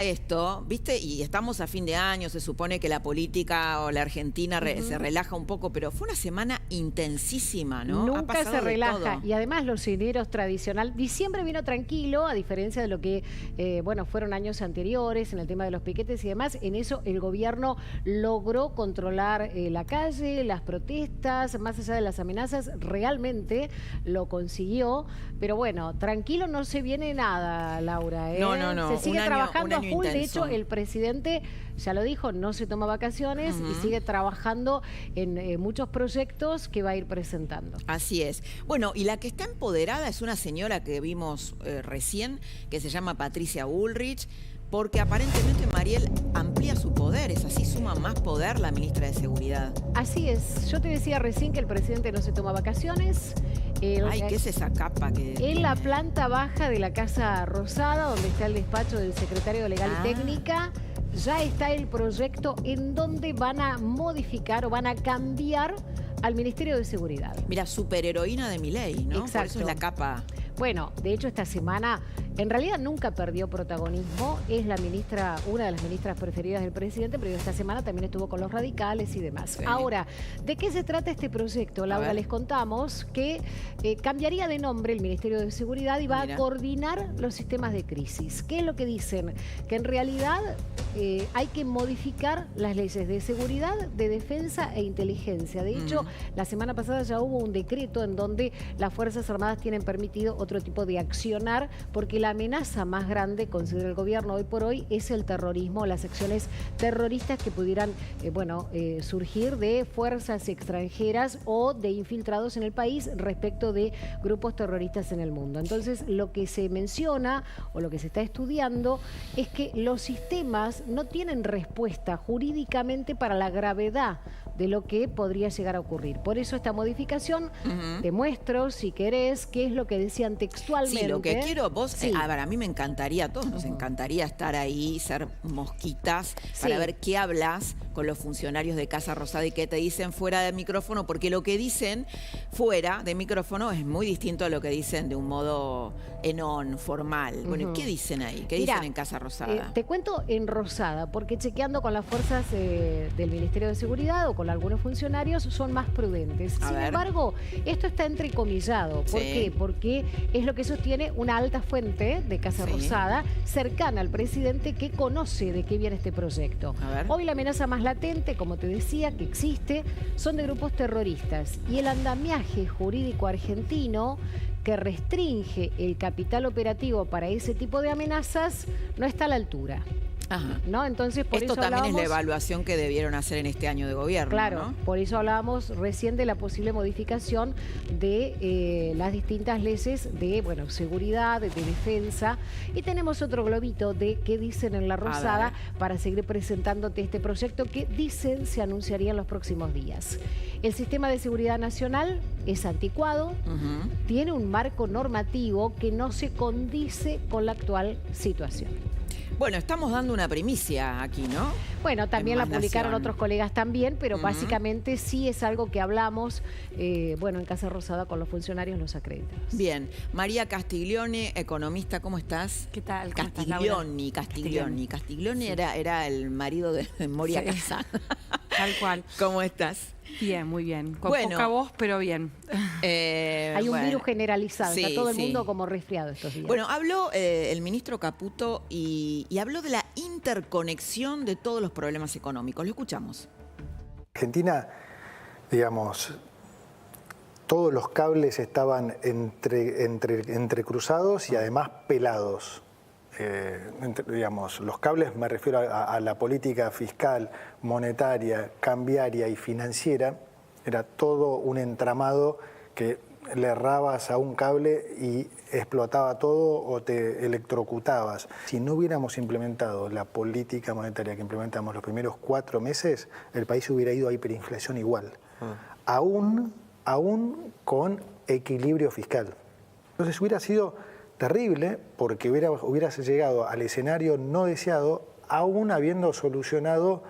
Esto, ¿viste? Y estamos a fin de año, se supone que la política o la Argentina se relaja un poco, pero fue una semana intensísima, ¿no? Nunca se relaja. Todo. Y además los dineros tradicional. Diciembre vino tranquilo, a diferencia de lo que, bueno, fueron años anteriores en el tema de los piquetes y demás. En eso el gobierno logró controlar la calle, las protestas, más allá de las amenazas, realmente lo consiguió. Pero bueno, tranquilo no se viene nada, Laura, ¿eh? No. Se sigue trabajando a full. Intenso. De hecho, el presidente ya lo dijo, no se toma vacaciones y sigue trabajando en muchos proyectos que va a ir presentando. Así es. Bueno, y la que está empoderada es una señora que vimos recién, que se llama Patricia Bullrich, porque aparentemente Mariel amplía su poder, es así, suma más poder la ministra de Seguridad. Así es. Yo te decía recién que el presidente no se toma vacaciones. Ay, ¿qué es esa capa que...? En la planta baja de la Casa Rosada, donde está el despacho del secretario de Legal y Técnica, ya está el proyecto en donde van a modificar o van a cambiar al Ministerio de Seguridad. Mira, superheroína de Milei, ¿no? Exacto. Por eso es la capa. Bueno, de hecho esta semana en realidad nunca perdió protagonismo, es la ministra, una de las ministras preferidas del presidente, pero esta semana también estuvo con los radicales y demás. Sí. Ahora, ¿de qué se trata este proyecto? Laura, les contamos que cambiaría de nombre el Ministerio de Seguridad y va a coordinar los sistemas de crisis. ¿Qué es lo que dicen? Que en realidad hay que modificar las leyes de seguridad, de defensa e inteligencia. De hecho, la semana pasada ya hubo un decreto en donde las Fuerzas Armadas tienen permitido otro tipo de accionar, porque la amenaza más grande, considera el gobierno hoy por hoy, es el terrorismo, las acciones terroristas que pudieran surgir de fuerzas extranjeras o de infiltrados en el país respecto de grupos terroristas en el mundo. Entonces, lo que se menciona o lo que se está estudiando es que los sistemas no tienen respuesta jurídicamente para la gravedad de lo que podría llegar a ocurrir. Por eso esta modificación, te muestro, si querés, qué es lo que decían textualmente. Sí, lo que quiero, vos, a ver, a mí me encantaría, a todos nos encantaría estar ahí, ser mosquitas, para ver qué hablas con los funcionarios de Casa Rosada y qué te dicen fuera de micrófono, porque lo que dicen fuera de micrófono es muy distinto a lo que dicen de un modo formal. Bueno, ¿qué dicen ahí? ¿Qué dicen en Casa Rosada? Te cuento en Rosada, porque chequeando con las fuerzas del Ministerio de Seguridad o con algunos funcionarios son más prudentes. Sin embargo, esto está entrecomillado. ¿Por qué? Porque es lo que sostiene una alta fuente de Casa Rosada cercana al presidente que conoce de qué viene este proyecto. Hoy la amenaza más latente, como te decía, que existe, son de grupos terroristas. Y el andamiaje jurídico argentino que restringe el capital operativo para ese tipo de amenazas no está a la altura. ¿No? Entonces, por esto eso también hablábamos, es la evaluación que debieron hacer en este año de gobierno. Claro, ¿no? por eso hablábamos recién de la posible modificación de las distintas leyes de seguridad, de defensa. Y tenemos otro globito de qué dicen en La Rosada para seguir presentándote este proyecto que dicen se anunciaría en los próximos días. El sistema de seguridad nacional es anticuado, tiene un marco normativo que no se condice con la actual situación. Bueno, estamos dando una primicia aquí, ¿no? Bueno, también la publicaron otros colegas también, pero básicamente sí es algo que hablamos, en Casa Rosada con los funcionarios, los acreditados. Bien. María Castiglione, economista, ¿cómo estás? ¿Qué tal? Castiglioni. Castiglioni era el marido de Moria Kazan. Tal cual. ¿Cómo estás? Bien, muy bien. Con poca voz, pero bien. Hay un virus generalizado, está todo el mundo como resfriado estos días. Bueno, habló el ministro Caputo y habló de la interconexión de todos los problemas económicos. Lo escuchamos. Argentina, digamos, todos los cables estaban entrecruzados y además pelados. Los cables, me refiero a la política fiscal, monetaria, cambiaria y financiera, era todo un entramado que le errabas a un cable y explotaba todo o te electrocutabas. Si no hubiéramos implementado la política monetaria que implementamos los primeros 4 meses, el país hubiera ido a hiperinflación igual, aún con equilibrio fiscal. Entonces hubiera sido terrible porque hubiérase llegado al escenario no deseado aún habiendo solucionado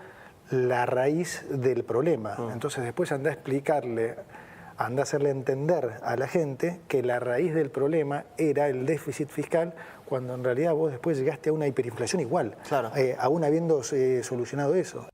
la raíz del problema. Entonces después anda a hacerle entender a la gente que la raíz del problema era el déficit fiscal cuando en realidad vos después llegaste a una hiperinflación igual, claro. Aún habiendo solucionado eso.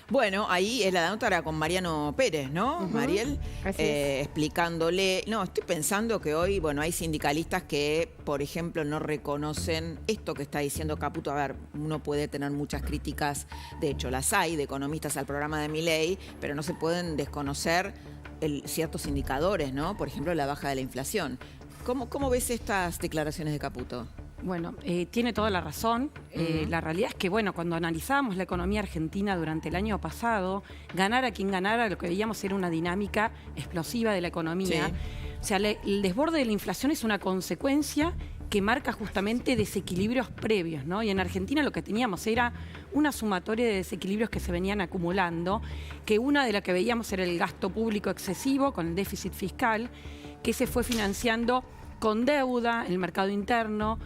Bueno, ahí es la nota era con Mariano Pérez, ¿no, Mariel? Explicándole. No, estoy pensando que hoy, bueno, hay sindicalistas que, por ejemplo, no reconocen esto que está diciendo Caputo. A ver, uno puede tener muchas críticas, de hecho las hay, de economistas al programa de Milei, pero no se pueden desconocer ciertos indicadores, ¿no? Por ejemplo, la baja de la inflación. ¿Cómo ves estas declaraciones de Caputo? Bueno, tiene toda la razón. La realidad es que, bueno, cuando analizábamos la economía argentina durante el año pasado, ganara quien ganara, lo que veíamos era una dinámica explosiva de la economía. Sí. O sea, el desborde de la inflación es una consecuencia que marca justamente desequilibrios previos, ¿no? Y en Argentina lo que teníamos era una sumatoria de desequilibrios que se venían acumulando, que una de las que veíamos era el gasto público excesivo con el déficit fiscal, que se fue financiando con deuda en el mercado interno,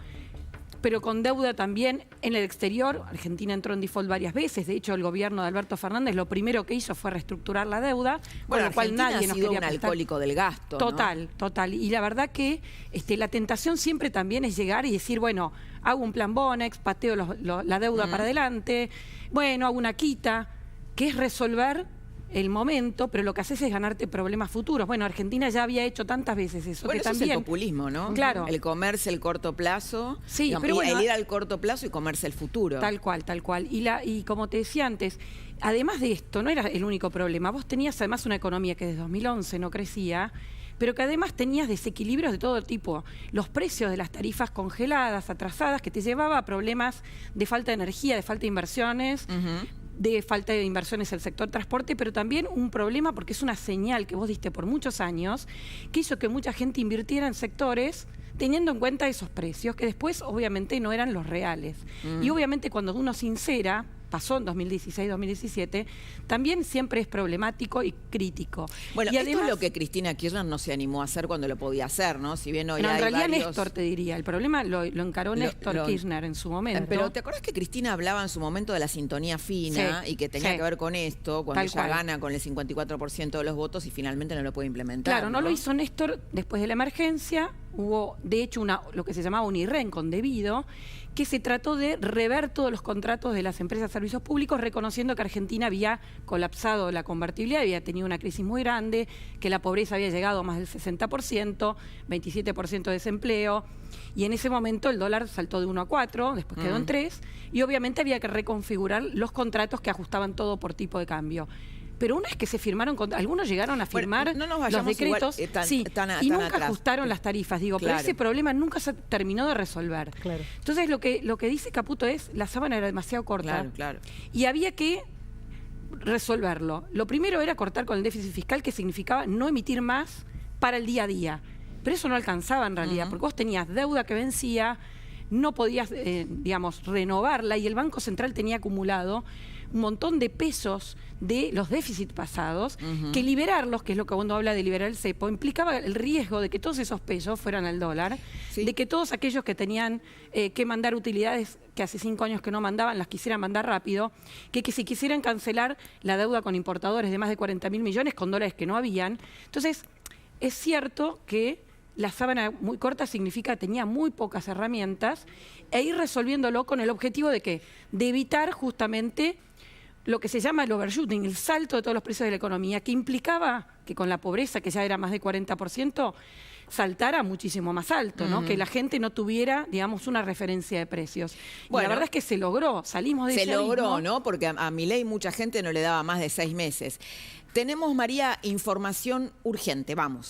pero con deuda también en el exterior. Argentina entró en default varias veces. De hecho, el gobierno de Alberto Fernández lo primero que hizo fue reestructurar la deuda, bueno, con lo cual nadie nos quería un alcohólico del gasto, Total, ¿no? Total. Y la verdad que la tentación siempre también es llegar y decir, bueno, hago un plan Bonex, pateo la deuda para adelante, bueno, hago una quita, que es resolver el momento, pero lo que haces es ganarte problemas futuros. Bueno, Argentina ya había hecho tantas veces eso. Bueno, que eso también es el populismo, ¿no? Claro. El comerse el corto plazo, sí, digamos, pero bueno, el ir al corto plazo y comerse el futuro. Tal cual, tal cual. Y como te decía antes, además de esto, no era el único problema. Vos tenías además una economía que desde 2011 no crecía, pero que además tenías desequilibrios de todo tipo. Los precios de las tarifas congeladas, atrasadas, que te llevaba a problemas de falta de energía, de falta de inversiones, de falta de inversiones en el sector transporte, pero también un problema porque es una señal que vos diste por muchos años que hizo que mucha gente invirtiera en sectores teniendo en cuenta esos precios, que después obviamente no eran los reales. Y obviamente cuando uno sincera, pasó en 2016-2017, también siempre es problemático y crítico. Bueno, y esto además, es lo que Cristina Kirchner no se animó a hacer cuando lo podía hacer, ¿no? Si bien hoy en hay realidad varios... Néstor, te diría, el problema lo encaró Néstor Kirchner en su momento. Pero ¿te acuerdas que Cristina hablaba en su momento de la sintonía fina y que tenía que ver con esto, cuando ella gana con el 54% de los votos y finalmente no lo puede implementar? Claro, no lo hizo Néstor después de la emergencia. Hubo, de hecho, lo que se llamaba un IRREN con debido, que se trató de rever todos los contratos de las empresas de servicios públicos, reconociendo que Argentina había colapsado la convertibilidad, había tenido una crisis muy grande, que la pobreza había llegado a más del 60%, 27% de desempleo, y en ese momento el dólar saltó de 1 a 4, después quedó en 3, y obviamente había que reconfigurar los contratos que ajustaban todo por tipo de cambio. Pero una vez que se firmaron, algunos llegaron a firmar los decretos y nunca ajustaron las tarifas, pero ese problema nunca se terminó de resolver. Claro. Entonces lo que dice Caputo es, la sábana era demasiado corta y había que resolverlo. Lo primero era cortar con el déficit fiscal, que significaba no emitir más para el día a día. Pero eso no alcanzaba en realidad, porque vos tenías deuda que vencía, no podías, renovarla, y el Banco Central tenía acumulado un montón de pesos de los déficits pasados, que liberarlos, que es lo que uno habla de liberar el cepo, implicaba el riesgo de que todos esos pesos fueran al dólar, de que todos aquellos que tenían que mandar utilidades que hace 5 años que no mandaban, las quisieran mandar rápido, que si quisieran cancelar la deuda con importadores de más de 40.000 millones con dólares que no habían. Entonces, es cierto que la sábana muy corta significa que tenía muy pocas herramientas, e ir resolviéndolo con el objetivo de ¿qué? De evitar justamente lo que se llama el overshooting, el salto de todos los precios de la economía, que implicaba que con la pobreza, que ya era más de 40%, saltara muchísimo más alto, ¿no? Que la gente no tuviera, una referencia de precios. Bueno, y la verdad es que se logró, salimos de ese abismo. Se logró, ¿no? Porque a Milei mucha gente no le daba más de 6 meses. Tenemos, María, información urgente, vamos.